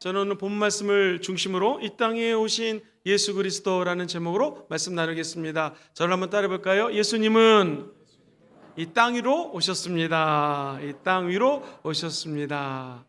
저는 오늘 본 말씀을 중심으로 이 땅에 오신 예수 그리스도라는 제목으로 말씀 나누겠습니다. 저를 한번 따라 볼까요? 예수님은 이 땅 위로 오셨습니다. 이 땅 위로 오셨습니다.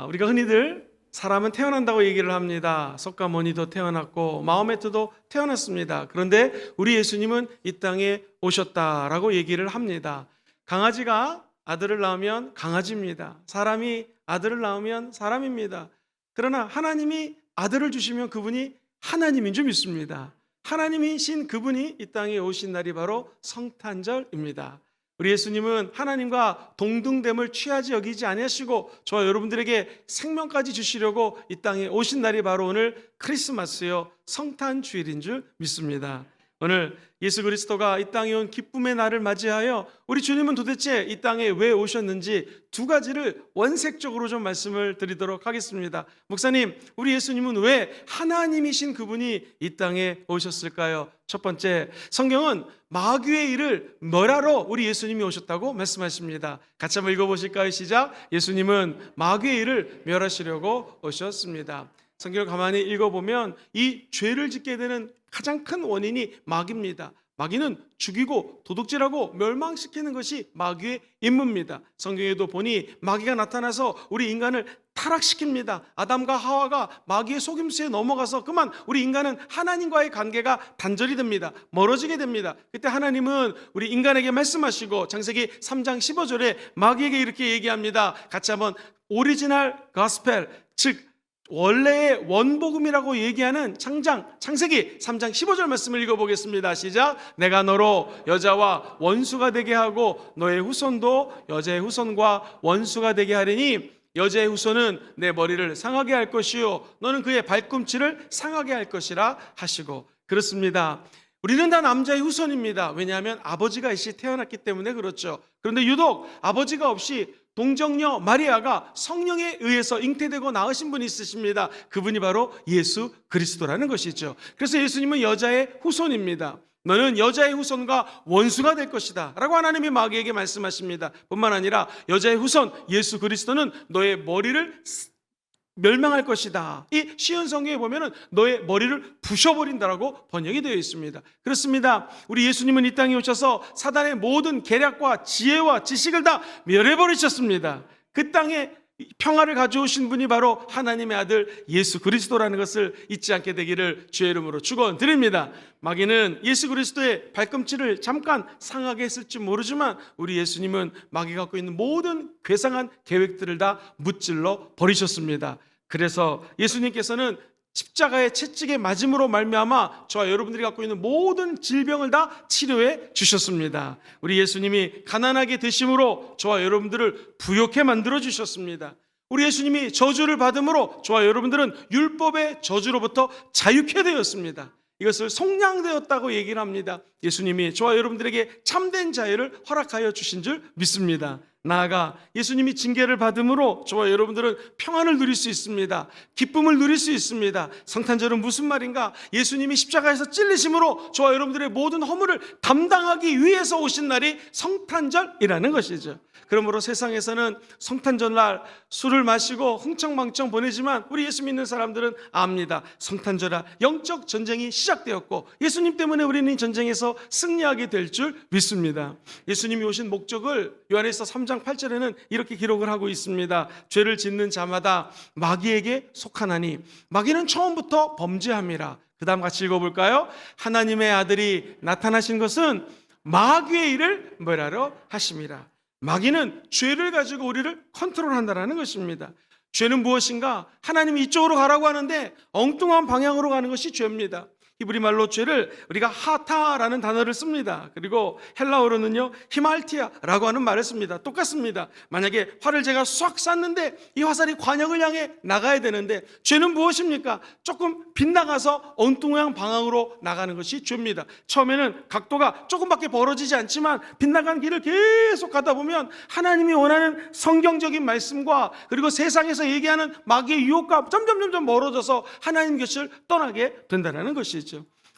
우리가 흔히들 사람은 태어난다고 얘기를 합니다. 석가모니도 태어났고 마호메트도 태어났습니다. 그런데 우리 예수님은 이 땅에 오셨다라고 얘기를 합니다. 강아지가 아들을 낳으면 강아지입니다. 사람이 아들을 낳으면 사람입니다. 그러나 하나님이 아들을 주시면 그분이 하나님인 줄 믿습니다. 하나님이신 그분이 이 땅에 오신 날이 바로 성탄절입니다. 우리 예수님은 하나님과 동등됨을 취하지 여기지 아니하시고 저와 여러분들에게 생명까지 주시려고 이 땅에 오신 날이 바로 오늘 크리스마스요 성탄주일인 줄 믿습니다. 오늘 예수 그리스도가 이 땅에 온 기쁨의 날을 맞이하여 우리 주님은 도대체 이 땅에 왜 오셨는지 두 가지를 원색적으로 좀 말씀을 드리도록 하겠습니다. 목사님, 우리 예수님은 왜 하나님이신 그분이 이 땅에 오셨을까요? 첫 번째, 성경은 마귀의 일을 멸하러 우리 예수님이 오셨다고 말씀하십니다. 같이 한번 읽어보실까요? 시작. 예수님은 마귀의 일을 멸하시려고 오셨습니다. 성경을 가만히 읽어보면 이 죄를 짓게 되는 가장 큰 원인이 마귀입니다. 마귀는 죽이고 도둑질하고 멸망시키는 것이 마귀의 임무입니다. 성경에도 보니 마귀가 나타나서 우리 인간을 타락시킵니다. 아담과 하와가 마귀의 속임수에 넘어가서 그만 우리 인간은 하나님과의 관계가 단절이 됩니다. 멀어지게 됩니다. 그때 하나님은 우리 인간에게 말씀하시고 창세기 3장 15절에 마귀에게 이렇게 얘기합니다. 같이 한번 오리지널 가스펠, 즉 원래의 원복음이라고 얘기하는 창세기 3장 15절 말씀을 읽어보겠습니다. 시작. 내가 너로 여자와 원수가 되게 하고 너의 후손도 여자의 후손과 원수가 되게 하리니 여자의 후손은 내 머리를 상하게 할 것이요 너는 그의 발꿈치를 상하게 할 것이라 하시고. 그렇습니다. 우리는 다 남자의 후손입니다. 왜냐하면 아버지가 이시 태어났기 때문에 그렇죠. 그런데 유독 아버지가 없이 동정녀 마리아가 성령에 의해서 잉태되고 낳으신 분이 있으십니다. 그분이 바로 예수 그리스도라는 것이죠. 그래서 예수님은 여자의 후손입니다. 너는 여자의 후손과 원수가 될 것이다 라고 하나님이 마귀에게 말씀하십니다. 뿐만 아니라 여자의 후손 예수 그리스도는 너의 머리를 멸망할 것이다. 이 시온 성경에 보면은 너의 머리를 부셔버린다라고 번역이 되어 있습니다. 그렇습니다. 우리 예수님은 이 땅에 오셔서 사단의 모든 계략과 지혜와 지식을 다 멸해버리셨습니다. 그 땅에 평화를 가져오신 분이 바로 하나님의 아들 예수 그리스도라는 것을 잊지 않게 되기를 주의 이름으로 축원드립니다. 마귀는 예수 그리스도의 발꿈치를 잠깐 상하게 했을지 모르지만 우리 예수님은 마귀가 갖고 있는 모든 괴상한 계획들을 다 무찔러 버리셨습니다. 그래서 예수님께서는 십자가의 채찍에 맞음으로 말미암아 저와 여러분들이 갖고 있는 모든 질병을 다 치료해 주셨습니다. 우리 예수님이 가난하게 되심으로 저와 여러분들을 부욕해 만들어 주셨습니다. 우리 예수님이 저주를 받음으로 저와 여러분들은 율법의 저주로부터 자유케 되었습니다. 이것을 속량되었다고 얘기를 합니다. 예수님이 저와 여러분들에게 참된 자유를 허락하여 주신 줄 믿습니다. 나아가 예수님이 징계를 받음으로 저와 여러분들은 평안을 누릴 수 있습니다. 기쁨을 누릴 수 있습니다. 성탄절은 무슨 말인가? 예수님이 십자가에서 찔리심으로 저와 여러분들의 모든 허물을 담당하기 위해서 오신 날이 성탄절이라는 것이죠. 그러므로 세상에서는 성탄절날 술을 마시고 흥청망청 보내지만 우리 예수 믿는 사람들은 압니다. 성탄절날 영적 전쟁이 시작되었고 예수님 때문에 우리는 이 전쟁에서 승리하게 될 줄 믿습니다. 예수님이 오신 목적을 요한일서 3장 8절에는 이렇게 기록을 하고 있습니다. 죄를 짓는 자마다 마귀에게 속하나니 마귀는 처음부터 범죄함이라. 그 다음 같이 읽어볼까요? 하나님의 아들이 나타나신 것은 마귀의 일을 멸하러 하심이라. 마귀는 죄를 가지고 우리를 컨트롤한다는 것입니다. 죄는 무엇인가? 하나님이 이쪽으로 가라고 하는데 엉뚱한 방향으로 가는 것이 죄입니다. 히브리 말로 죄를 우리가 하타라는 단어를 씁니다. 그리고 헬라어로는요 히말티아라고 하는 말을 씁니다. 똑같습니다. 만약에 활을 제가 싹 쐈는데 이 화살이 관역을 향해 나가야 되는데 죄는 무엇입니까? 조금 빗나가서 엉뚱한 방향으로 나가는 것이 죄입니다. 처음에는 각도가 조금밖에 벌어지지 않지만 빗나간 길을 계속 가다 보면 하나님이 원하는 성경적인 말씀과 그리고 세상에서 얘기하는 마귀의 유혹과 점점 멀어져서 하나님 곁을 떠나게 된다는 것이죠.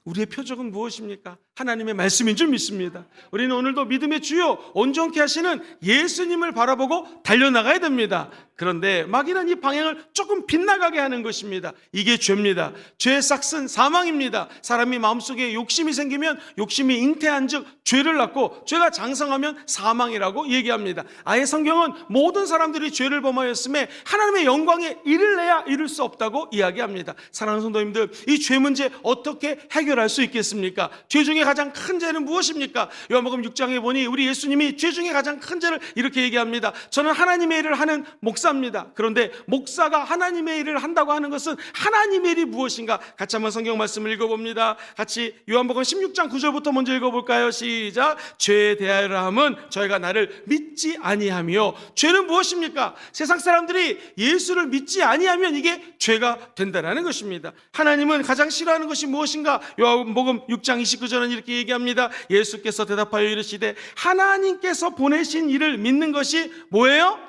우리의 표적은 무엇입니까? 하나님의 말씀인 줄 믿습니다. 우리는 오늘도 믿음의 주요 온전케 하시는 예수님을 바라보고 달려나가야 됩니다. 그런데 마귀는 이 방향을 조금 빗나가게 하는 것입니다. 이게 죄입니다. 죄의 싹은 사망입니다. 사람이 마음속에 욕심이 생기면 욕심이 잉태한 즉 죄를 낳고 죄가 장성하면 사망이라고 얘기합니다. 아예 성경은 모든 사람들이 죄를 범하였음에 하나님의 영광에 이르러야 이룰 수 없다고 이야기합니다. 사랑하는 성도님들, 이 죄 문제 어떻게 해결할 수 있겠습니까? 죄 중에 가장 큰 죄는 무엇입니까? 요한복음 6장에 보니 우리 예수님이 죄 중에 가장 큰 죄를 이렇게 얘기합니다. 저는 하나님의 일을 하는 목사입니다. 그런데 목사가 하나님의 일을 한다고 하는 것은 하나님의 일이 무엇인가? 같이 한번 성경 말씀을 읽어봅니다. 같이 요한복음 16장 9절부터 먼저 읽어볼까요? 시작. 죄에 대하여라 함은 저희가 나를 믿지 아니하며. 죄는 무엇입니까? 세상 사람들이 예수를 믿지 아니하면 이게 죄가 된다는 것입니다. 하나님은 가장 싫어하는 것이 무엇인가? 요한복음 6장 29절은 이렇게 얘기합니다. 예수께서 대답하여 이르시되 하나님께서 보내신 일을 믿는 것이 뭐예요?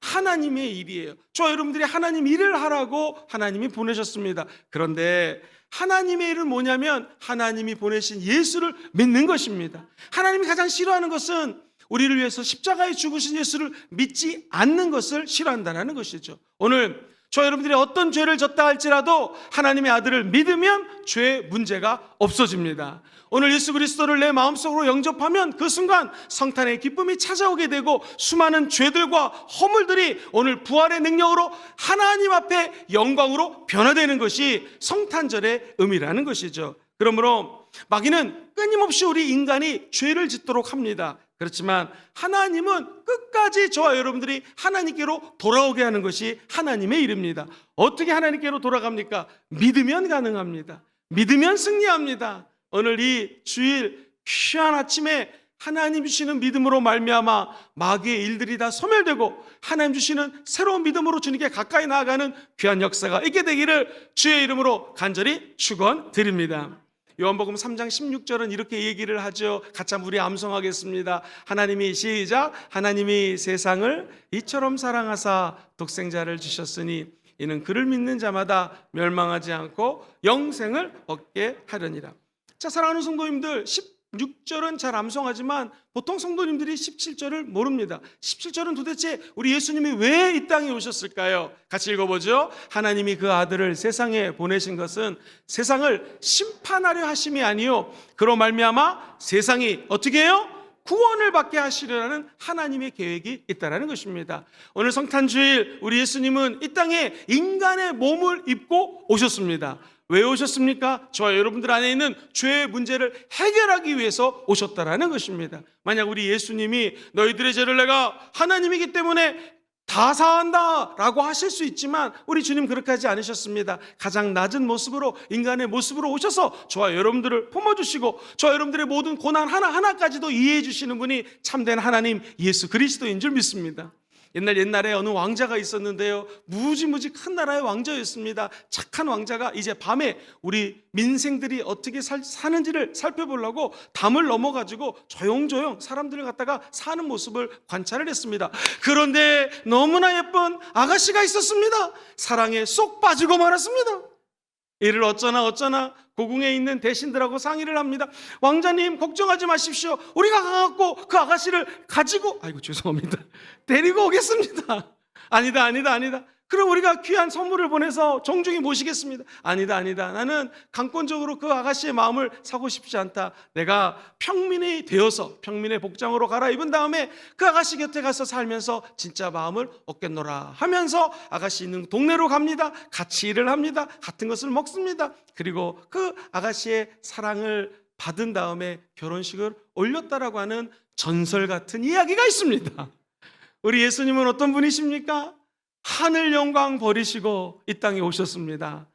하나님의 일이에요. 저 여러분들이 하나님 일을 하라고 하나님이 보내셨습니다. 그런데 하나님의 일은 뭐냐면 하나님이 보내신 예수를 믿는 것입니다. 하나님이 가장 싫어하는 것은 우리를 위해서 십자가에 죽으신 예수를 믿지 않는 것을 싫어한다는 것이죠. 오늘 저 여러분들이 어떤 죄를 졌다 할지라도 하나님의 아들을 믿으면 죄 문제가 없어집니다. 오늘 예수 그리스도를 내 마음속으로 영접하면 그 순간 성탄의 기쁨이 찾아오게 되고 수많은 죄들과 허물들이 오늘 부활의 능력으로 하나님 앞에 영광으로 변화되는 것이 성탄절의 의미라는 것이죠. 그러므로 마귀는 끊임없이 우리 인간이 죄를 짓도록 합니다. 그렇지만 하나님은 끝까지 저와 여러분들이 하나님께로 돌아오게 하는 것이 하나님의 일입니다. 어떻게 하나님께로 돌아갑니까? 믿으면 가능합니다. 믿으면 승리합니다. 오늘 이 주일 귀한 아침에 하나님 주시는 믿음으로 말미암아 마귀의 일들이 다 소멸되고 하나님 주시는 새로운 믿음으로 주님께 가까이 나아가는 귀한 역사가 있게 되기를 주의 이름으로 간절히 축원드립니다. 요한복음 3장 16절은 이렇게 얘기를 하죠. 같이 한번 우리 암송하겠습니다. 하나님이 시작. 하나님이 세상을 이처럼 사랑하사 독생자를 주셨으니 이는 그를 믿는 자마다 멸망하지 않고 영생을 얻게 하려니라. 자, 사랑하는 성도님들, 16절은 잘 암송하지만 보통 성도님들이 17절을 모릅니다. 17절은 도대체 우리 예수님이 왜 이 땅에 오셨을까요? 같이 읽어보죠. 하나님이 그 아들을 세상에 보내신 것은 세상을 심판하려 하심이 아니요 그로 말미암아 세상이 어떻게 해요? 구원을 받게 하시려는 하나님의 계획이 있다는 것입니다. 오늘 성탄주일 우리 예수님은 이 땅에 인간의 몸을 입고 오셨습니다. 왜 오셨습니까? 저와 여러분들 안에 있는 죄의 문제를 해결하기 위해서 오셨다라는 것입니다. 만약 우리 예수님이 너희들의 죄를 내가 하나님이기 때문에 다 사한다 라고 하실 수 있지만 우리 주님 그렇게 하지 않으셨습니다. 가장 낮은 모습으로 인간의 모습으로 오셔서 저와 여러분들을 품어주시고 저와 여러분들의 모든 고난 하나하나까지도 이해해 주시는 분이 참된 하나님 예수 그리스도인 줄 믿습니다. 옛날에 어느 왕자가 있었는데요, 무지무지 큰 나라의 왕자였습니다. 착한 왕자가 이제 밤에 우리 민생들이 어떻게 사는지를 살펴보려고 담을 넘어가지고 조용조용 사람들을 갖다가 사는 모습을 관찰을 했습니다. 그런데 너무나 예쁜 아가씨가 있었습니다. 사랑에 쏙 빠지고 말았습니다. 이를 어쩌나 고궁에 있는 대신들하고 상의를 합니다. 왕자님 걱정하지 마십시오. 우리가 가갖고 그 아가씨를 가지고 죄송합니다. 데리고 오겠습니다. 아니다. 그럼 우리가 귀한 선물을 보내서 정중히 모시겠습니다. 아니다. 나는 강권적으로 그 아가씨의 마음을 사고 싶지 않다. 내가 평민이 되어서 평민의 복장으로 갈아입은 다음에 그 아가씨 곁에 가서 살면서 진짜 마음을 얻겠노라 하면서 아가씨 있는 동네로 갑니다. 같이 일을 합니다. 같은 것을 먹습니다. 그리고 그 아가씨의 사랑을 받은 다음에 결혼식을 올렸다라고 하는 전설 같은 이야기가 있습니다. 우리 예수님은 어떤 분이십니까? 하늘 영광 버리시고 이 땅에 오셨습니다.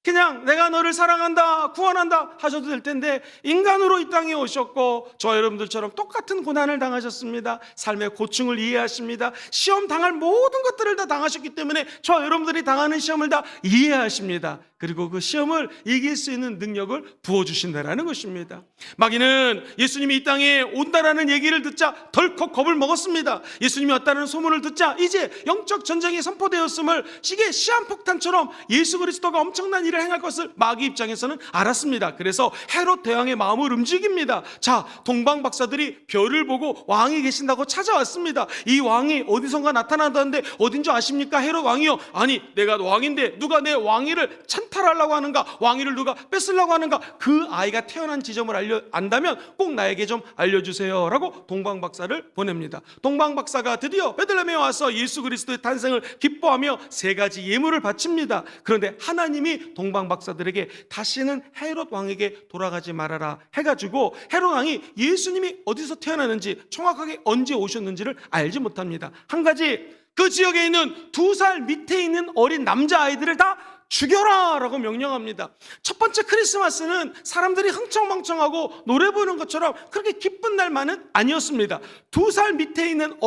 그냥 내가 너를 사랑한다, 구원한다 하셔도 될 텐데 인간으로 이 땅에 오셨고 저 여러분들처럼 똑같은 고난을 당하셨습니다. 삶의 고충을 이해하십니다. 시험 당할 모든 것들을 다 당하셨기 때문에 저 여러분들이 당하는 시험을 다 이해하십니다. 그리고 그 시험을 이길 수 있는 능력을 부어주신다라는 것입니다. 마귀는 예수님이 이 땅에 온다라는 얘기를 듣자 덜컥 겁을 먹었습니다. 예수님이 왔다는 소문을 듣자 이제 영적 전쟁이 선포되었음을 시계 시한폭탄처럼 예수 그리스도가 엄청난 일을 행할 것을 마귀 입장에서는 알았습니다. 그래서 헤롯 대왕의 마음을 움직입니다. 자, 동방 박사들이 별을 보고 왕이 계신다고 찾아왔습니다. 이 왕이 어디선가 나타난다는데 어딘 줄 아십니까? 헤롯 왕이요. 아니, 내가 왕인데 누가 내 왕위를 찬탈하려고 하는가? 왕위를 누가 뺏으려고 하는가? 그 아이가 태어난 지점을 안다면 꼭 나에게 좀 알려주세요 라고 동방 박사를 보냅니다. 동방 박사가 드디어 베들레헴에 와서 예수 그리스도의 탄생을 기뻐하며 3가지 예물을 바칩니다. 그런데 하나님이 동방 박사들에게 다시는 헤롯 왕에게 돌아가지 말아라 해가지고 헤롯 왕이 예수님이 어디서 태어나는지 정확하게 언제 오셨는지를 알지 못합니다. 한 가지, 그 지역에 있는 2살 밑에 있는 어린 남자아이들을 다 죽여라 라고 명령합니다. 첫 번째 크리스마스는 사람들이 흥청망청하고 노래 부르는 것처럼 그렇게 기쁜 날만은 아니었습니다. 2살 밑에 있는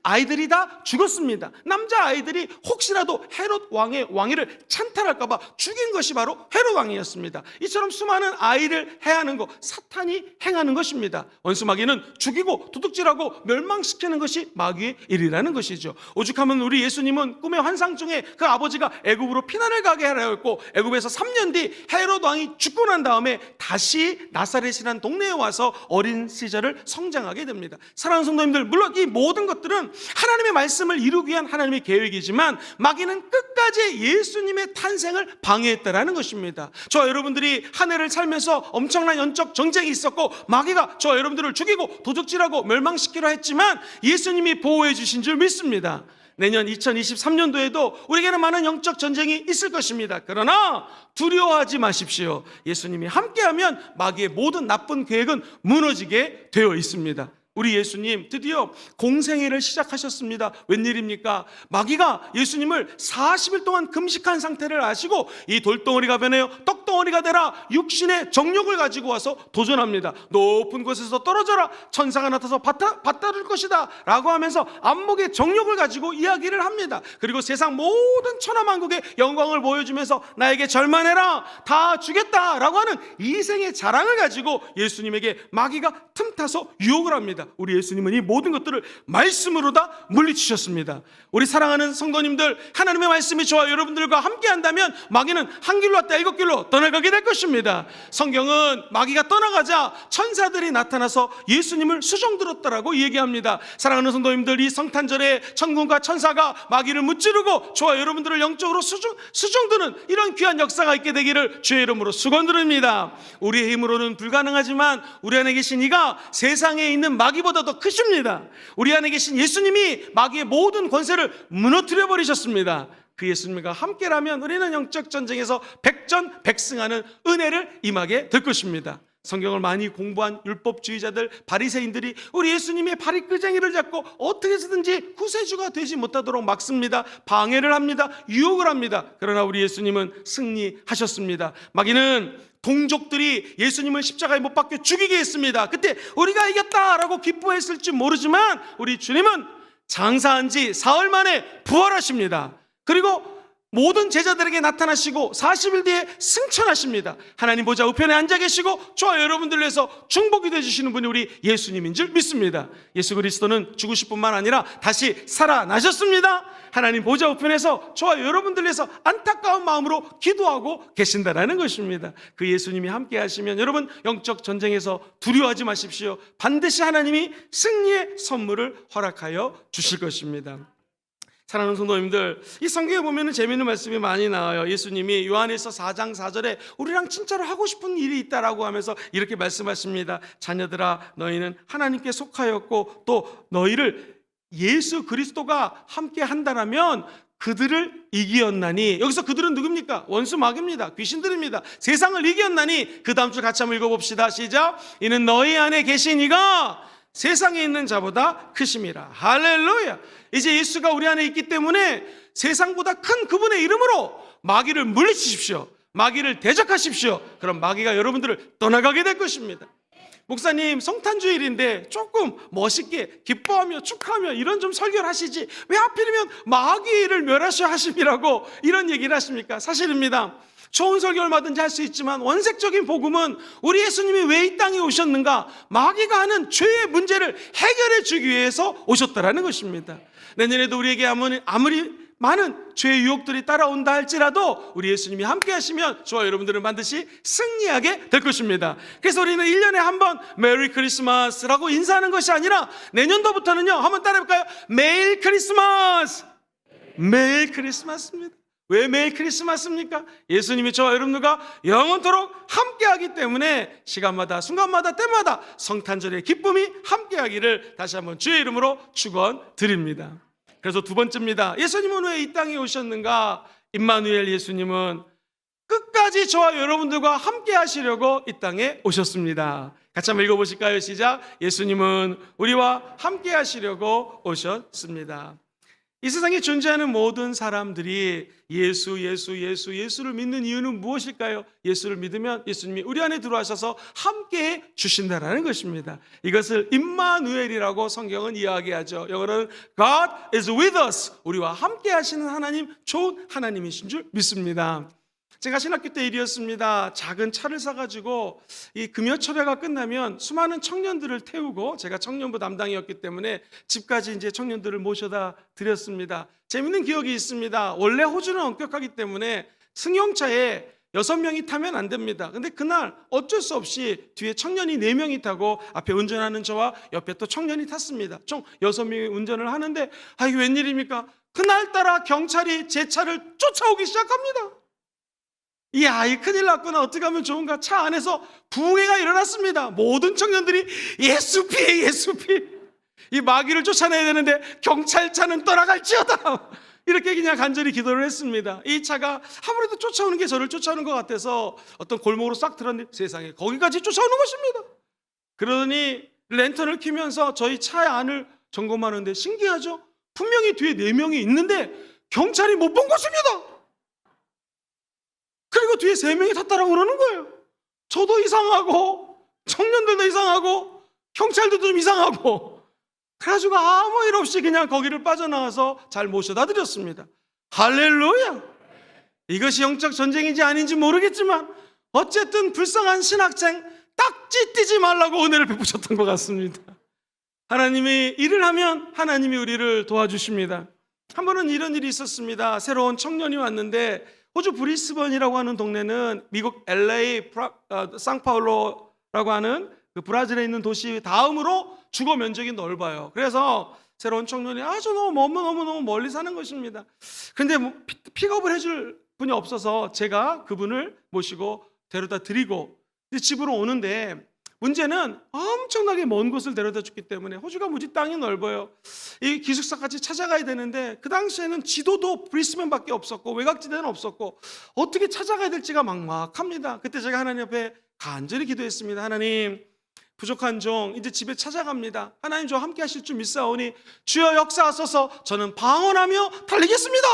아이들이 다 죽었습니다. 남자아이들이 혹시라도 헤롯 왕의 왕위를 찬탈할까봐 죽인 것이 바로 헤롯 왕이었습니다. 이처럼 수많은 아이를 해하는 것, 사탄이 행하는 것입니다. 원수 마귀는 죽이고 도둑질하고 멸망시키는 것이 마귀의 일이라는 것이죠. 오죽하면 우리 예수님은 꿈의 환상 중에 그 아버지가 애굽으로 피난을 가게 하려 했고 애굽에서 3년 뒤 헤롯 왕이 죽고 난 다음에 다시 나사렛이라는 동네에 와서 어린 시절을 성장하게 됩니다. 사랑하는 성도님들, 물론 이 모든 것들은 하나님의 말씀을 이루기 위한 하나님의 계획이지만 마귀는 끝까지 예수님의 탄생을 방해했다라는 것입니다. 저와 여러분들이 한 해를 살면서 엄청난 영적 전쟁이 있었고 마귀가 저와 여러분들을 죽이고 도둑질하고 멸망시키려 했지만 예수님이 보호해 주신 줄 믿습니다. 내년 2023년도에도 우리에게는 많은 영적 전쟁이 있을 것입니다. 그러나 두려워하지 마십시오. 예수님이 함께하면 마귀의 모든 나쁜 계획은 무너지게 되어 있습니다. 우리 예수님 드디어 공생애를 시작하셨습니다. 웬일입니까? 마귀가 예수님을 40일 동안 금식한 상태를 아시고 이 돌덩어리가 변하여 떡덩어리가 되라 육신의 정욕을 가지고 와서 도전합니다. 높은 곳에서 떨어져라, 천사가 나타나서 받다줄 것이다 라고 하면서 안목의 정욕을 가지고 이야기를 합니다. 그리고 세상 모든 천하만국의 영광을 보여주면서 나에게 절만해라, 다 주겠다 라고 하는 이생의 자랑을 가지고 예수님에게 마귀가 틈타서 유혹을 합니다. 우리 예수님은 이 모든 것들을 말씀으로 다 물리치셨습니다. 우리 사랑하는 성도님들, 하나님의 말씀이 저와 여러분들과 함께 한다면 마귀는 한 길로 왔다 7길로 떠나가게 될 것입니다. 성경은 마귀가 떠나가자 천사들이 나타나서 예수님을 수종들었다라고 얘기합니다. 사랑하는 성도님들, 이 성탄절에 천군과 천사가 마귀를 무찌르고 저와 여러분들을 영적으로 수종드는 이런 귀한 역사가 있게 되기를 주의 이름으로 축원드립니다. 우리의 힘으로는 불가능하지만 우리 안에 계신 이가 세상에 있는 마귀보다 더 크십니다. 우리 안에 계신 예수님이 마귀의 모든 권세를 무너뜨려 버리셨습니다. 그 예수님과 함께라면 우리는 영적 전쟁에서 백전백승하는 은혜를 임하게 될 것입니다. 성경을 많이 공부한 율법주의자들, 바리새인들이 우리 예수님의 바리끄쟁이를 잡고 어떻게 해서든지 구세주가 되지 못하도록 막습니다. 방해를 합니다. 유혹을 합니다. 그러나 우리 예수님은 승리하셨습니다. 마귀는 동족들이 예수님을 십자가에 못 박혀 죽이게 했습니다. 그때 우리가 이겼다라고 기뻐했을지 모르지만 우리 주님은 장사한 지 사흘 만에 부활하십니다. 그리고 모든 제자들에게 나타나시고 40일 뒤에 승천하십니다. 하나님 보좌 우편에 앉아 계시고 저와 여러분들을 위해서 중복이 되어주시는 분이 우리 예수님인 줄 믿습니다. 예수 그리스도는 죽으실 뿐만 아니라 다시 살아나셨습니다. 하나님 보좌 우편에서 저와 여러분들을 위해서 안타까운 마음으로 기도하고 계신다라는 것입니다. 그 예수님이 함께 하시면 여러분 영적 전쟁에서 두려워하지 마십시오. 반드시 하나님이 승리의 선물을 허락하여 주실 것입니다. 사랑하는 성도님들, 이 성경에 보면 재미있는 말씀이 많이 나와요. 예수님이 요한일서 4장 4절에 우리랑 진짜로 하고 싶은 일이 있다라고 하면서 이렇게 말씀하십니다. 자녀들아, 너희는 하나님께 속하였고 또 너희를 예수 그리스도가 함께 한다라면 그들을 이기었나니, 여기서 그들은 누굽니까? 원수 마귀입니다. 귀신들입니다. 세상을 이기었나니, 그 다음 줄 같이 한번 읽어봅시다. 시작. 이는 너희 안에 계신 이가 세상에 있는 자보다 크심이라. 할렐루야. 이제 예수가 우리 안에 있기 때문에 세상보다 큰 그분의 이름으로 마귀를 물리치십시오. 마귀를 대적하십시오. 그럼 마귀가 여러분들을 떠나가게 될 것입니다. 목사님 성탄주일인데 조금 멋있게 기뻐하며 축하하며 이런 좀 설교를 하시지 왜 하필이면 마귀를 멸하셔야 하심이라고 이런 얘기를 하십니까? 사실입니다. 좋은 설교 얼마든지 할 수 있지만 원색적인 복음은 우리 예수님이 왜 이 땅에 오셨는가? 마귀가 하는 죄의 문제를 해결해 주기 위해서 오셨다라는 것입니다. 내년에도 우리에게 아무리 많은 죄의 유혹들이 따라온다 할지라도 우리 예수님이 함께 하시면 저와 여러분들은 반드시 승리하게 될 것입니다. 그래서 우리는 1년에 한 번 메리 크리스마스라고 인사하는 것이 아니라 내년도부터는요, 한번 따라해볼까요? 매일 크리스마스! 매일 크리스마스입니다. 왜 매일 크리스마스입니까? 예수님이 저와 여러분들과 영원토록 함께하기 때문에 시간마다 순간마다 때마다 성탄절의 기쁨이 함께하기를 다시 한번 주의 이름으로 축원드립니다. 그래서 두 번째입니다. 예수님은 왜 이 땅에 오셨는가? 임마누엘 예수님은 끝까지 저와 여러분들과 함께 하시려고 이 땅에 오셨습니다. 같이 한번 읽어보실까요? 시작. 예수님은 우리와 함께 하시려고 오셨습니다. 이 세상에 존재하는 모든 사람들이 예수를 믿는 이유는 무엇일까요? 예수를 믿으면 예수님이 우리 안에 들어와셔서 함께 주신다라는 것입니다. 이것을 임마누엘이라고 성경은 이야기하죠. 영어로는 God is with us. 우리와 함께 하시는 하나님, 좋은 하나님이신 줄 믿습니다. 제가 신학교 때 일이었습니다. 작은 차를 사가지고 이 금요철회가 끝나면 수많은 청년들을 태우고, 제가 청년부 담당이었기 때문에 집까지 이제 청년들을 모셔다 드렸습니다. 재밌는 기억이 있습니다. 원래 호주는 엄격하기 때문에 승용차에 6명이 타면 안 됩니다. 근데 그날 어쩔 수 없이 뒤에 청년이 4명이 타고 앞에 운전하는 저와 옆에 또 청년이 탔습니다. 총 6명이 운전을 하는데 이게 웬일입니까? 그날따라 경찰이 제 차를 쫓아오기 시작합니다. 이야, 이 큰일 났구나. 어떻게 하면 좋은가? 차 안에서 부흥회가 일어났습니다. 모든 청년들이 예수 피해, 예수 피해. 이 마귀를 쫓아내야 되는데 경찰차는 떠나갈지어다. 이렇게 그냥 간절히 기도를 했습니다. 이 차가 아무래도 쫓아오는 게 저를 쫓아오는 것 같아서 어떤 골목으로 싹 들었는데 세상에 거기까지 쫓아오는 것입니다. 그러더니 랜턴을 켜면서 저희 차의 안을 점검하는데 신기하죠? 분명히 뒤에 4명이 있는데 경찰이 못 본 것입니다. 그리고 뒤에 3명이 탔다라고 그러는 거예요. 저도 이상하고 청년들도 이상하고 경찰들도 좀 이상하고, 그래가지고 아무 일 없이 그냥 거기를 빠져나와서 잘 모셔다 드렸습니다. 할렐루야. 이것이 영적 전쟁인지 아닌지 모르겠지만 어쨌든 불쌍한 신학생 딱지 띄지 말라고 은혜를 베푸셨던 것 같습니다. 하나님이 일을 하면 하나님이 우리를 도와주십니다. 한 번은 이런 일이 있었습니다. 새로운 청년이 왔는데 호주 브리스번이라고 하는 동네는 미국 LA, 상파울로라고 하는 그 브라질에 있는 도시 다음으로 주거 면적이 넓어요. 그래서 새로운 청년이 아주 너무 멀리 사는 것입니다. 그런데 픽업을 해줄 분이 없어서 제가 그분을 모시고 데려다 드리고 집으로 오는데, 문제는 엄청나게 먼 곳을 데려다 줬기 때문에 호주가 무지 땅이 넓어요. 이 기숙사까지 찾아가야 되는데 그 당시에는 지도도 브리스번밖에 없었고 외곽지대는 없었고 어떻게 찾아가야 될지가 막막합니다. 그때 제가 하나님 앞에 간절히 기도했습니다. 하나님, 부족한 종 이제 집에 찾아갑니다. 하나님, 저와 함께 하실 줄 믿사오니 주여 역사하소서. 저는 방언하며 달리겠습니다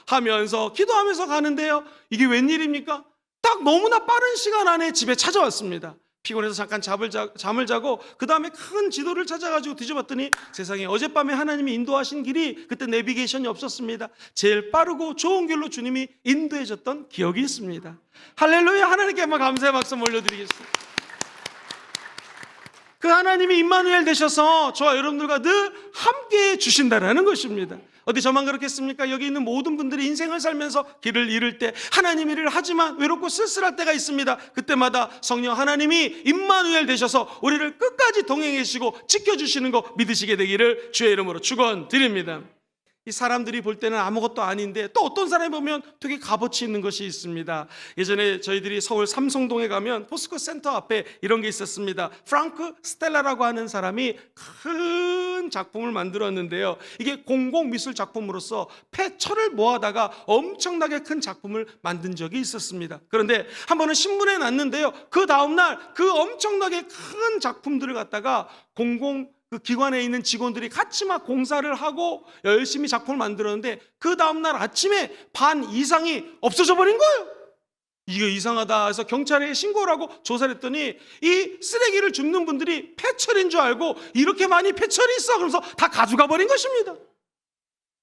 하면서 기도하면서 가는데요, 이게 웬일입니까? 딱 너무나 빠른 시간 안에 집에 찾아왔습니다. 피곤해서 잠깐 잠을 자고 그 다음에 큰 지도를 찾아가지고 뒤져봤더니 세상에 어젯밤에 하나님이 인도하신 길이 그때 내비게이션이 없었습니다. 제일 빠르고 좋은 길로 주님이 인도해 줬던 기억이 있습니다. 할렐루야. 하나님께 한번 감사의 박수 올려드리겠습니다. 그 하나님이 임마누엘 되셔서 저와 여러분들과 늘 함께해 주신다라는 것입니다. 어디 저만 그렇겠습니까? 여기 있는 모든 분들이 인생을 살면서 길을 잃을 때 하나님 일을 하지만 외롭고 쓸쓸할 때가 있습니다. 그때마다 성령 하나님이 임마누엘 되셔서 우리를 끝까지 동행해 주시고 지켜주시는 거 믿으시게 되기를 주의 이름으로 축원드립니다. 이 사람들이 볼 때는 아무것도 아닌데 또 어떤 사람이 보면 되게 값어치 있는 것이 있습니다. 예전에 저희들이 서울 삼성동에 가면 포스코 센터 앞에 이런 게 있었습니다. 프랑크 스텔라라고 하는 사람이 큰 작품을 만들었는데요, 이게 공공미술 작품으로서 폐철을 모아다가 엄청나게 큰 작품을 만든 적이 있었습니다. 그런데 한 번은 신문에 났는데요, 그 다음날 그 엄청나게 큰 작품들을 갖다가 그 기관에 있는 직원들이 같이 막 공사를 하고 열심히 작품을 만들었는데 그 다음날 아침에 반 이상이 없어져 버린 거예요. 이거 이상하다 해서 경찰에 신고를 하고 조사를 했더니 이 쓰레기를 줍는 분들이 폐철인 줄 알고 이렇게 많이 폐철이 있어 그러면서 다 가져가 버린 것입니다.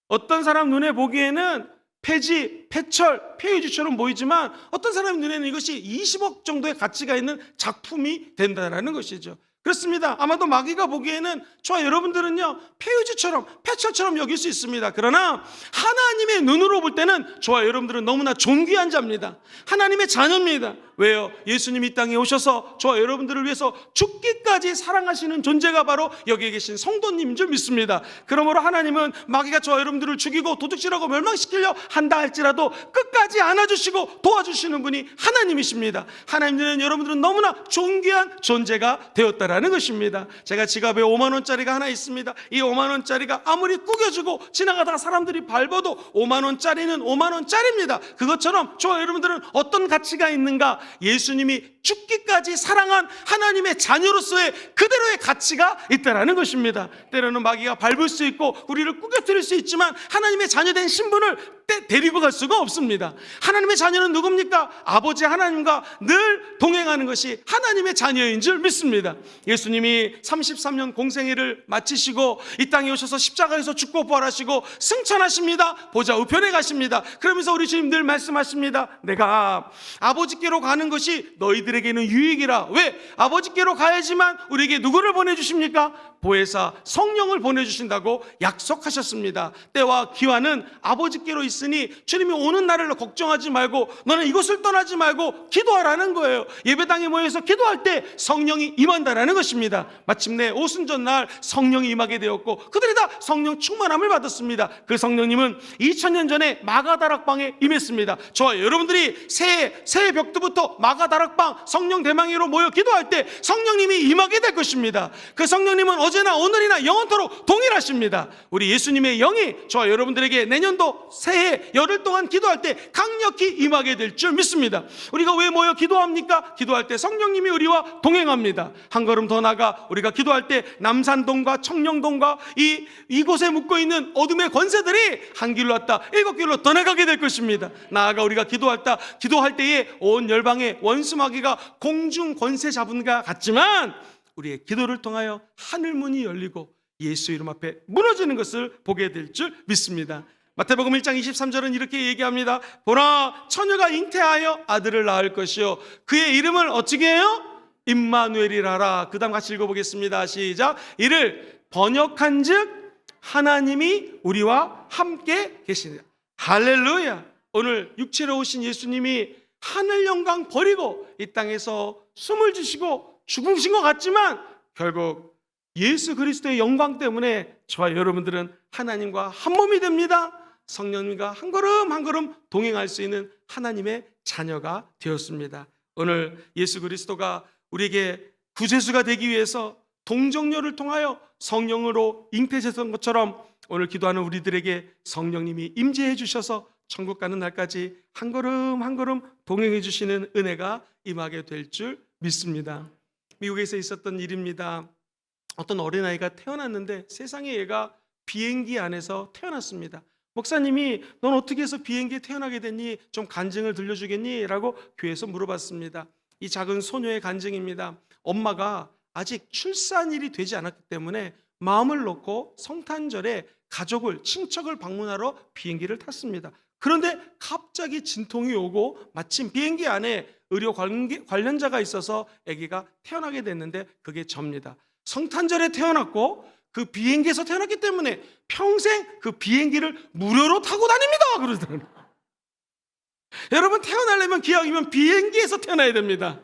어떤 사람 눈에 보기에는 폐지, 폐철, 폐유지처럼 보이지만 어떤 사람 눈에는 이것이 20억 정도의 가치가 있는 작품이 된다는 것이죠. 그렇습니다. 아마도 마귀가 보기에는 저와 여러분들은요 폐유지처럼 폐철처럼 여길 수 있습니다. 그러나 하나님의 눈으로 볼 때는 저와 여러분들은 너무나 존귀한 자입니다. 하나님의 자녀입니다. 왜요? 예수님이 이 땅에 오셔서 저와 여러분들을 위해서 죽기까지 사랑하시는 존재가 바로 여기에 계신 성도님인 줄 믿습니다. 그러므로 하나님은 마귀가 저와 여러분들을 죽이고 도둑질하고 멸망시키려 한다 할지라도 끝까지 안아주시고 도와주시는 분이 하나님이십니다. 하나님은 여러분들은 너무나 존귀한 존재가 되었다라는 것입니다. 제가 지갑에 5만 원짜리가 하나 있습니다. 이 5만 원짜리가 아무리 구겨지고 지나가다가 사람들이 밟아도 5만 원짜리는 5만 원짜리입니다. 그것처럼 저와 여러분들은 어떤 가치가 있는가? 예수님이 죽기까지 사랑한 하나님의 자녀로서의 그대로의 가치가 있다는 것입니다. 때로는 마귀가 밟을 수 있고 우리를 꾸겨뜨릴 수 있지만 하나님의 자녀된 신분을 데리고 갈 수가 없습니다. 하나님의 자녀는 누굽니까? 아버지 하나님과 늘 동행하는 것이 하나님의 자녀인 줄 믿습니다. 예수님이 33년 공생애를 마치시고 이 땅에 오셔서 십자가에서 죽고 부활하시고 승천하십니다. 보좌 우편에 가십니다. 그러면서 우리 주님 늘 말씀하십니다. 내가 아버지께로 가는 것이 너희들에게는 유익이라. 왜? 아버지께로 가야지만 우리에게 누구를 보내주십니까? 보혜사 성령을 보내주신다고 약속하셨습니다. 때와 기한은 아버지께로 있으니 주님이 오는 날을 걱정하지 말고 너는 이곳을 떠나지 말고 기도하라는 거예요. 예배당에 모여서 기도할 때 성령이 임한다라는 것입니다. 마침내 오순절날 성령이 임하게 되었고 그들이 다 성령 충만함을 받았습니다. 그 성령님은 2000년 전에 마가다락방에 임했습니다. 저와 여러분들이 새해 벽두부터 마가다락방 성령 대망회로 모여 기도할 때 성령님이 임하게 될 것입니다. 그 성령님은 어제나 오늘이나 영원토록 동일하십니다. 우리 예수님의 영이 저와 여러분들에게 내년도 새해 열흘 동안 기도할 때 강력히 임하게 될 줄 믿습니다. 우리가 왜 모여 기도합니까? 기도할 때 성령님이 우리와 동행합니다. 한 걸음 더 나가 우리가 기도할 때 남산동과 청령동과 이곳에 묶어 있는 어둠의 권세들이 한 길로 왔다 7길로 떠나가게 될 것입니다. 나아가 우리가 기도할 때에 온 열방의 원수마귀가 공중 권세 잡은 것 같지만 우리의 기도를 통하여 하늘문이 열리고 예수 이름 앞에 무너지는 것을 보게 될 줄 믿습니다. 마태복음 1장 23절은 이렇게 얘기합니다. 보라 처녀가 잉태하여 아들을 낳을 것이요 그의 이름을 어찌게 해요? 임마누엘이라라. 그 다음 같이 읽어보겠습니다. 시작. 이를 번역한 즉 하나님이 우리와 함께 계시느라. 할렐루야. 오늘 육체로 오신 예수님이 하늘 영광 버리고 이 땅에서 숨을 쉬시고 죽으신 것 같지만 결국 예수 그리스도의 영광 때문에 저와 여러분들은 하나님과 한 몸이 됩니다. 성령님과 한 걸음 한 걸음 동행할 수 있는 하나님의 자녀가 되었습니다. 오늘 예수 그리스도가 우리에게 구세주가 되기 위해서 동정녀를 통하여 성령으로 잉태되셨던 것처럼 오늘 기도하는 우리들에게 성령님이 임재해 주셔서 천국 가는 날까지 한 걸음 한 걸음 동행해 주시는 은혜가 임하게 될 줄 믿습니다. 미국에서 있었던 일입니다. 어떤 어린아이가 태어났는데 세상에 얘가 비행기 안에서 태어났습니다. 목사님이 넌 어떻게 해서 비행기에 태어나게 됐니? 좀 간증을 들려주겠니? 라고 교회에서 물어봤습니다. 이 작은 소녀의 간증입니다. 엄마가 아직 출산일이 되지 않았기 때문에 마음을 놓고 성탄절에 가족을 친척을 방문하러 비행기를 탔습니다. 그런데 갑자기 진통이 오고 마침 비행기 안에 의료 관련자가 있어서 아기가 태어나게 됐는데 그게 접니다. 성탄절에 태어났고 그 비행기에서 태어났기 때문에 평생 그 비행기를 무료로 타고 다닙니다. 그러더라고요. 여러분 태어나려면 기왕이면 비행기에서 태어나야 됩니다.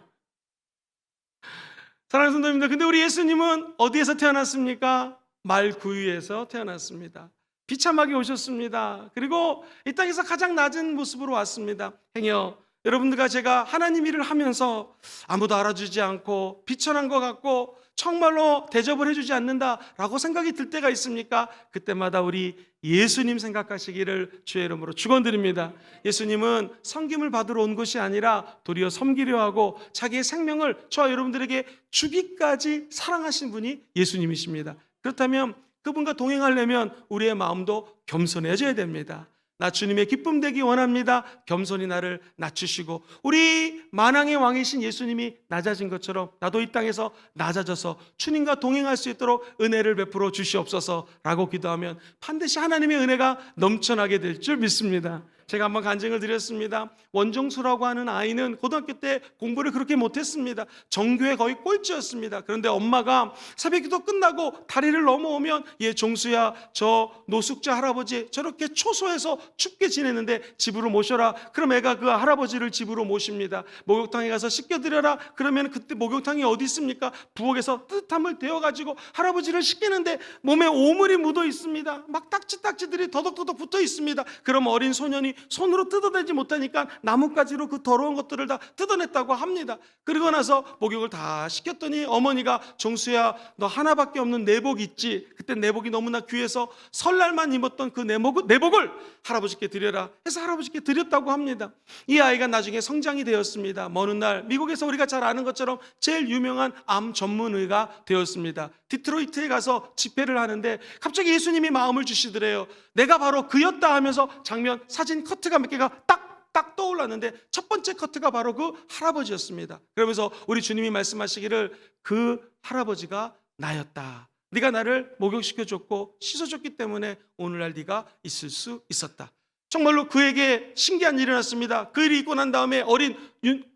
사랑하는 성도님들, 근데 우리 예수님은 어디에서 태어났습니까? 말구유에서 태어났습니다. 비참하게 오셨습니다. 그리고 이 땅에서 가장 낮은 모습으로 왔습니다. 행여 여러분들과 제가 하나님 일을 하면서 아무도 알아주지 않고 비천한 것 같고 정말로 대접을 해주지 않는다라고 생각이 들 때가 있습니까? 그때마다 우리 예수님 생각하시기를 주의 이름으로 축원드립니다. 예수님은 섬김을 받으러 온 것이 아니라 도리어 섬기려 하고 자기의 생명을 저와 여러분들에게 주기까지 사랑하신 분이 예수님이십니다. 그렇다면 그분과 동행하려면 우리의 마음도 겸손해져야 됩니다. 나 주님의 기쁨 되기 원합니다. 겸손히 나를 낮추시고 우리 만왕의 왕이신 예수님이 낮아진 것처럼 나도 이 땅에서 낮아져서 주님과 동행할 수 있도록 은혜를 베풀어 주시옵소서라고 기도하면 반드시 하나님의 은혜가 넘쳐나게 될 줄 믿습니다. 제가 한번 간증을 드렸습니다. 원정수라고 하는 아이는 고등학교 때 공부를 그렇게 못했습니다. 전교에 거의 꼴찌였습니다. 그런데 엄마가 새벽기도 끝나고 다리를 넘어오면 얘 종수야, 저 노숙자 할아버지 저렇게 초소해서 춥게 지내는데 집으로 모셔라. 그럼 애가 그 할아버지를 집으로 모십니다. 목욕탕에 가서 씻겨드려라. 그러면 그때 목욕탕이 어디 있습니까? 부엌에서 뜨뜻함을 데워가지고 할아버지를 씻기는데 몸에 오물이 묻어 있습니다. 막 딱지들이 더덕더덕 붙어 있습니다. 그럼 어린 소년이 손으로 뜯어내지 못하니까 나뭇가지로 그 더러운 것들을 다 뜯어냈다고 합니다. 그러고 나서 목욕을 다 시켰더니 어머니가 종수야, 너 하나밖에 없는 내복 있지? 그때 내복이 너무나 귀해서 설날만 입었던 그 내복을 할아버지께 드려라 해서 할아버지께 드렸다고 합니다. 이 아이가 나중에 성장이 되었습니다. 먼 날 미국에서 우리가 잘 아는 것처럼 제일 유명한 암 전문의가 되었습니다. 디트로이트에 가서 집회를 하는데 갑자기 예수님이 마음을 주시더래요. 내가 바로 그였다 하면서 장면 사진 커트가 몇 개가 딱 떠올랐는데 첫 번째 커트가 바로 그 할아버지였습니다. 그러면서 우리 주님이 말씀하시기를 그 할아버지가 나였다. 네가 나를 목욕시켜줬고 씻어줬기 때문에 오늘날 네가 있을 수 있었다. 정말로 그에게 신기한 일이 났습니다. 그 일이 있고 난 다음에 어린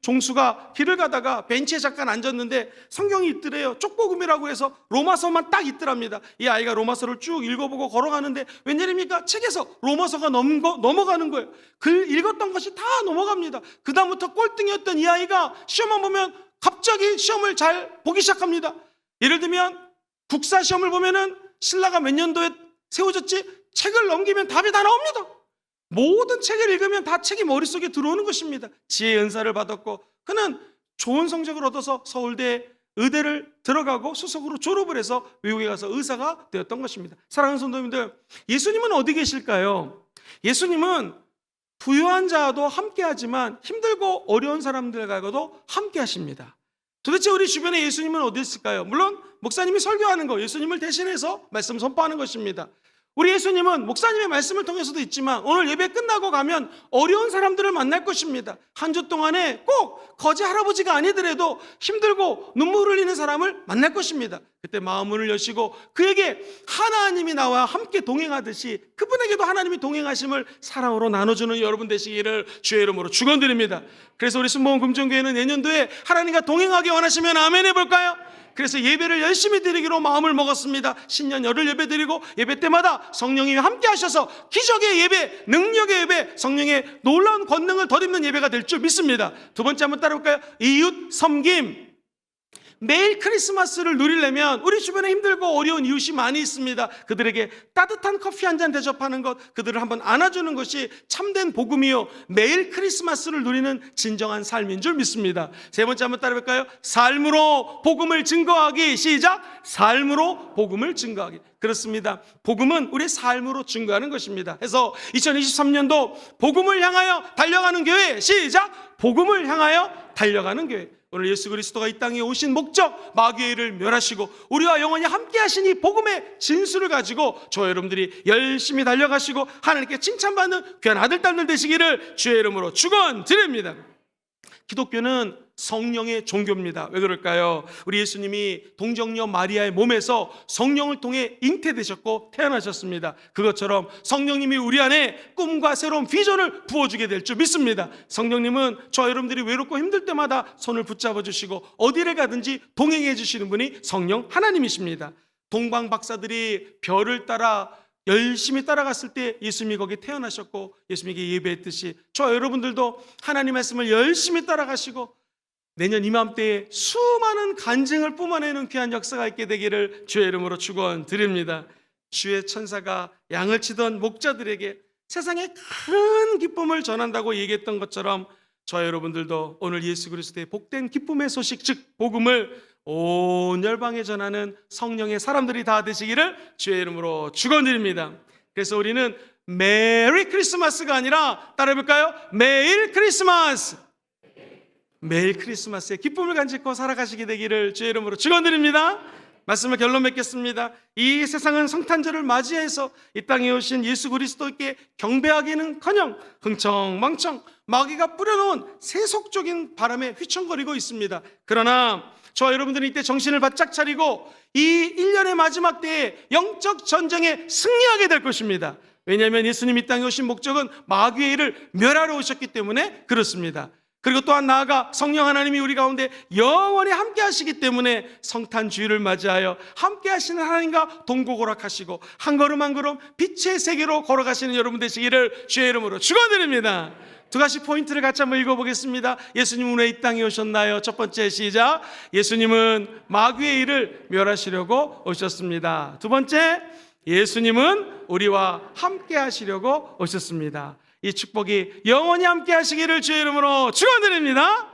종수가 길을 가다가 벤치에 잠깐 앉았는데 성경이 있더래요. 쪽복음이라고 해서 로마서만 딱 있더랍니다. 이 아이가 로마서를 쭉 읽어보고 걸어가는데 웬일입니까? 책에서 로마서가 넘어가는 거예요. 글 읽었던 것이 다 넘어갑니다. 그 다음부터 꼴등이었던 이 아이가 시험만 보면 갑자기 시험을 잘 보기 시작합니다. 예를 들면 국사 시험을 보면은 신라가 몇 년도에 세워졌지? 책을 넘기면 답이 다 나옵니다. 모든 책을 읽으면 다 책이 머릿속에 들어오는 것입니다. 지혜의 은사를 받았고 그는 좋은 성적을 얻어서 서울대 의대를 들어가고 수석으로 졸업을 해서 외국에 가서 의사가 되었던 것입니다. 사랑하는 성도님들, 예수님은 어디 계실까요? 예수님은 부유한 자도 함께 하지만 힘들고 어려운 사람들과도 함께 하십니다. 도대체 우리 주변에 예수님은 어디 있을까요? 물론 목사님이 설교하는 거, 예수님을 대신해서 말씀 선포하는 것입니다. 우리 예수님은 목사님의 말씀을 통해서도 있지만 오늘 예배 끝나고 가면 어려운 사람들을 만날 것입니다. 한 주 동안에 꼭 거지 할아버지가 아니더라도 힘들고 눈물 흘리는 사람을 만날 것입니다. 그때 마음을 여시고 그에게 하나님이 나와 함께 동행하듯이 그분에게도 하나님이 동행하심을 사랑으로 나눠주는 여러분 되시기를 주의 이름으로 축원드립니다. 그래서 우리 순복음 금정교회는 내년도에 하나님과 동행하기 원하시면 아멘 해볼까요? 그래서 예배를 열심히 드리기로 마음을 먹었습니다. 신년 열흘 예배 드리고 예배 때마다 성령이 함께 하셔서 기적의 예배, 능력의 예배, 성령의 놀라운 권능을 덧입는 예배가 될 줄 믿습니다. 두 번째 한번 따라볼까요? 이웃 섬김. 매일 크리스마스를 누리려면 우리 주변에 힘들고 어려운 이웃이 많이 있습니다. 그들에게 따뜻한 커피 한 잔 대접하는 것, 그들을 한번 안아주는 것이 참된 복음이요 매일 크리스마스를 누리는 진정한 삶인 줄 믿습니다. 세 번째 한번 따라볼까요? 삶으로 복음을 증거하기. 시작. 삶으로 복음을 증거하기. 그렇습니다. 복음은 우리의 삶으로 증거하는 것입니다. 해서 2023년도 복음을 향하여 달려가는 교회. 시작. 복음을 향하여 달려가는 교회. 오늘 예수 그리스도가 이 땅에 오신 목적, 마귀를 멸하시고 우리와 영원히 함께 하신 이 복음의 진수를 가지고 저와 여러분들이 열심히 달려가시고 하나님께 칭찬받는 귀한 아들, 딸들 되시기를 주의 이름으로 축원드립니다. 기독교는 성령의 종교입니다. 왜 그럴까요? 우리 예수님이 동정녀 마리아의 몸에서 성령을 통해 잉태되셨고 태어나셨습니다. 그것처럼 성령님이 우리 안에 꿈과 새로운 비전을 부어주게 될 줄 믿습니다. 성령님은 저와 여러분들이 외롭고 힘들 때마다 손을 붙잡아 주시고 어디를 가든지 동행해 주시는 분이 성령 하나님이십니다. 동방 박사들이 별을 따라 열심히 따라갔을 때 예수님이 거기 태어나셨고 예수님에게 예배했듯이 저와 여러분들도 하나님 말씀을 열심히 따라가시고 내년 이맘때에 수많은 간증을 뿜어내는 귀한 역사가 있게 되기를 주의 이름으로 축원드립니다. 주의 천사가 양을 치던 목자들에게 세상에 큰 기쁨을 전한다고 얘기했던 것처럼 저와 여러분들도 오늘 예수 그리스도의 복된 기쁨의 소식, 즉 복음을 온 열방에 전하는 성령의 사람들이 다 되시기를 주의 이름으로 축원드립니다. 그래서 우리는 메리 크리스마스가 아니라 따라해볼까요? 매일 크리스마스. 매일 크리스마스에 기쁨을 간직하고 살아가시게 되기를 주의 이름으로 축원드립니다. 말씀을 결론 맺겠습니다. 이 세상은 성탄절을 맞이해서 이 땅에 오신 예수 그리스도께 경배하기는커녕 흥청망청 마귀가 뿌려놓은 세속적인 바람에 휘청거리고 있습니다. 그러나 저와 여러분들은 이때 정신을 바짝 차리고 이 1년의 마지막 때에 영적 전쟁에 승리하게 될 것입니다. 왜냐하면 예수님 이 땅에 오신 목적은 마귀의 일을 멸하러 오셨기 때문에 그렇습니다. 그리고 또한 나아가 성령 하나님이 우리 가운데 영원히 함께 하시기 때문에 성탄 주일을 맞이하여 함께 하시는 하나님과 동고고락하시고 한 걸음 한 걸음 빛의 세계로 걸어가시는 여러분 되시기를 주의 이름으로 축원드립니다. 두 가지 포인트를 같이 한번 읽어보겠습니다. 예수님은 왜 이 땅에 오셨나요? 첫 번째 시작. 예수님은 마귀의 일을 멸하시려고 오셨습니다. 두 번째, 예수님은 우리와 함께 하시려고 오셨습니다. 이 축복이 영원히 함께 하시기를 주의 이름으로 축원드립니다.